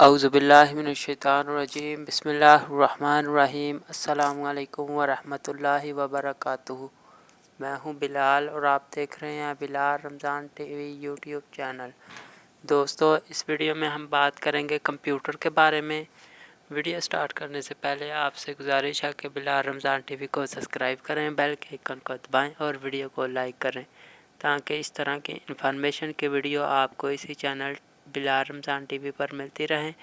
औज़ुबिल्लाहिमिनश्शैतानिर्रजीम बिस्मिल्लाहिर्रहमानिर्रहीम अस्सलामु अलैकुम वरहमतुल्लाहि वबरकातुहू। मैं हूं बिलाल और आप देख रहे हैं Bilal Ramzan TV YouTube channel. दोस्तों, इस वीडियो में हम बात करेंगे कंप्यूटर के बारे में। वीडियो स्टार्ट करने से पहले आपसे गुजारिश है कि बिलाल रमज़ान टीवी को सब्सक्राइब करें, बेल के आइकन को दबाएं और वीडियो को लाइक करें ताकि इस तरह की इंफॉर्मेशन की वीडियो आपको इसी चैनल बिलाल रमज़ान टीवी पर मिलती रहें।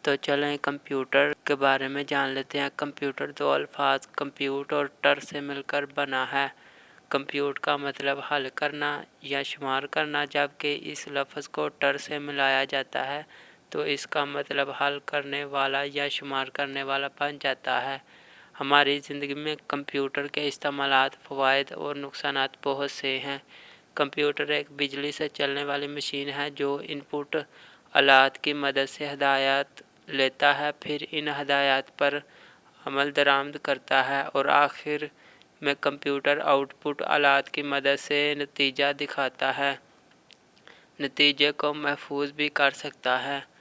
तो चलें कंप्यूटर के बारे में जान लेते हैं। कंप्यूटर दो अल्फाज कंप्यूट और टर से मिलकर बना है। कंप्यूट का मतलब हल करना या शुमार करना, जबकि इस लफ्ज़ को टर से मिलाया जाता है तो इसका मतलब हल करने वाला या शुमार करने वाला बन जाता है। हमारी ज़िंदगी में कंप्यूटर के इस्तेमालात, फ़वाइद और नुकसानात बहुत से हैं। कंप्यूटर एक बिजली से चलने वाली मशीन है जो इनपुट आलात की मदद से हदायत लेता है, फिर इन हदायत पर अमल दरामद करता है और आखिर में कंप्यूटर आउटपुट आलात की मदद से नतीजा दिखाता है, नतीजे को महफूज भी कर सकता है।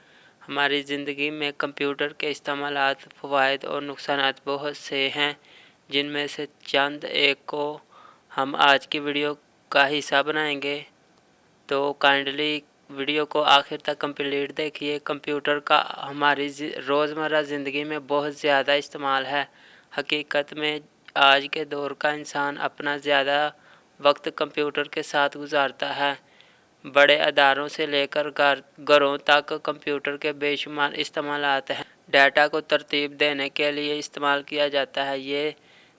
हमारी ज़िंदगी में कंप्यूटर के इस्तेमालात, फ़वाइद और नुकसानात बहुत से हैं, जिनमें से चंद एक को हम आज की वीडियो का हिस्सा बनाएंगे। तो काइंडली वीडियो को आखिर तक कंप्लीट देखिए। कंप्यूटर का हमारी रोज़मर्रा ज़िंदगी में बहुत ज़्यादा इस्तेमाल है। हकीकत में आज के दौर का इंसान अपना ज़्यादा वक्त कंप्यूटर के साथ गुजारता है। बड़े अदारों से लेकर घरों तक कंप्यूटर के बेशुमार इस्तेमालात हैं। डाटा को तरतीब देने के लिए इस्तेमाल किया जाता है। ये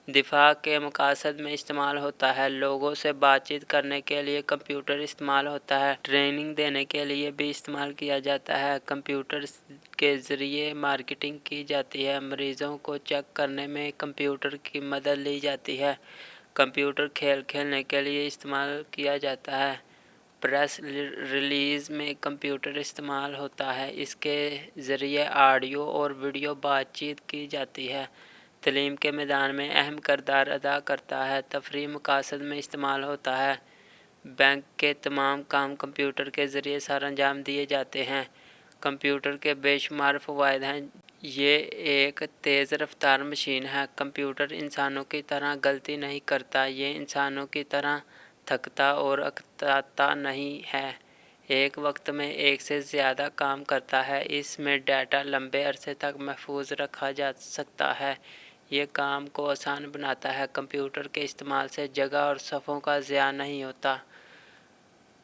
दिफा के मकासद में इस्तेमाल होता है। लोगों से बातचीत करने के लिए कंप्यूटर इस्तेमाल होता है। ट्रेनिंग देने के लिए भी इस्तेमाल किया जाता है। कंप्यूटर के ज़रिए मार्केटिंग की जाती है। मरीज़ों को चेक करने में कंप्यूटर की मदद ली जाती है। कंप्यूटर खेल खेलने के लिए इस्तेमाल किया जाता है। प्रेस रिलीज़ में कंप्यूटर इस्तेमाल होता है। इसके ज़रिए ऑडियो और वीडियो बातचीत की जाती है। तालीम के मैदान में अहम किरदार अदा करता है। तफरीह मकासद में इस्तेमाल होता है। बैंक के तमाम काम कंप्यूटर के ज़रिए सर अंजाम दिए जाते हैं। कंप्यूटर के बेशुमार फ़वाइद हैं। ये एक तेज़ रफ्तार मशीन है। कंप्यूटर इंसानों की तरह गलती नहीं करता। ये इंसानों की तरह थकता और अकताता नहीं है। एक वक्त में एक से ज़्यादा काम करता है। इसमें डाटा लंबे अरसे तक महफूज रखा जा सकता है। ये काम को आसान बनाता है। कंप्यूटर के इस्तेमाल से जगह और सफ़ों का ज़िया नहीं होता।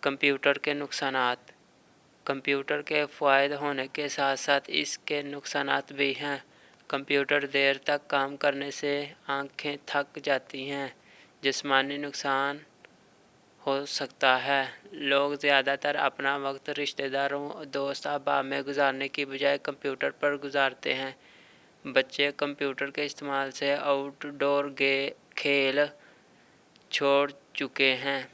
कंप्यूटर के नुकसानात। कंप्यूटर के फ़ायदे होने के साथ साथ इसके नुकसानात भी हैं। कंप्यूटर देर तक काम करने से आंखें थक जाती हैं। जिस्मानी नुकसान हो सकता है। लोग ज़्यादातर अपना वक्त रिश्तेदारों, दोस्त अहबाब में गुजारने की बजाय कंप्यूटर पर गुजारते हैं। बच्चे कंप्यूटर के इस्तेमाल से आउटडोर खेल छोड़ चुके हैं।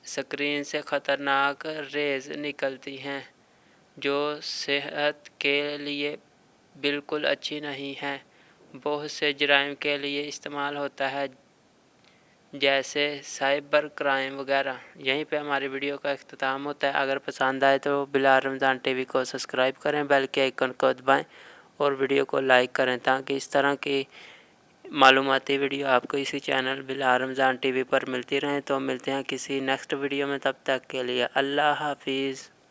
स्क्रीन से ख़तरनाक रेज़ निकलती हैं जो सेहत के लिए बिल्कुल अच्छी नहीं है। बहुत से जराइम के लिए इस्तेमाल होता है, जैसे साइबर क्राइम वगैरह। यहीं पे हमारी वीडियो का इख्तिताम होता है। अगर पसंद आए तो बिलाल रमज़ान टीवी को सब्सक्राइब करें, बेल के आइकन को दबाएं और वीडियो को लाइक करें ताकि इस तरह की मालूमाती वीडियो आपको इसी चैनल बिलाल रमज़ान टीवी पर मिलती रहें। तो मिलते हैं किसी नेक्स्ट वीडियो में, तब तक के लिए अल्लाह हाफिज़।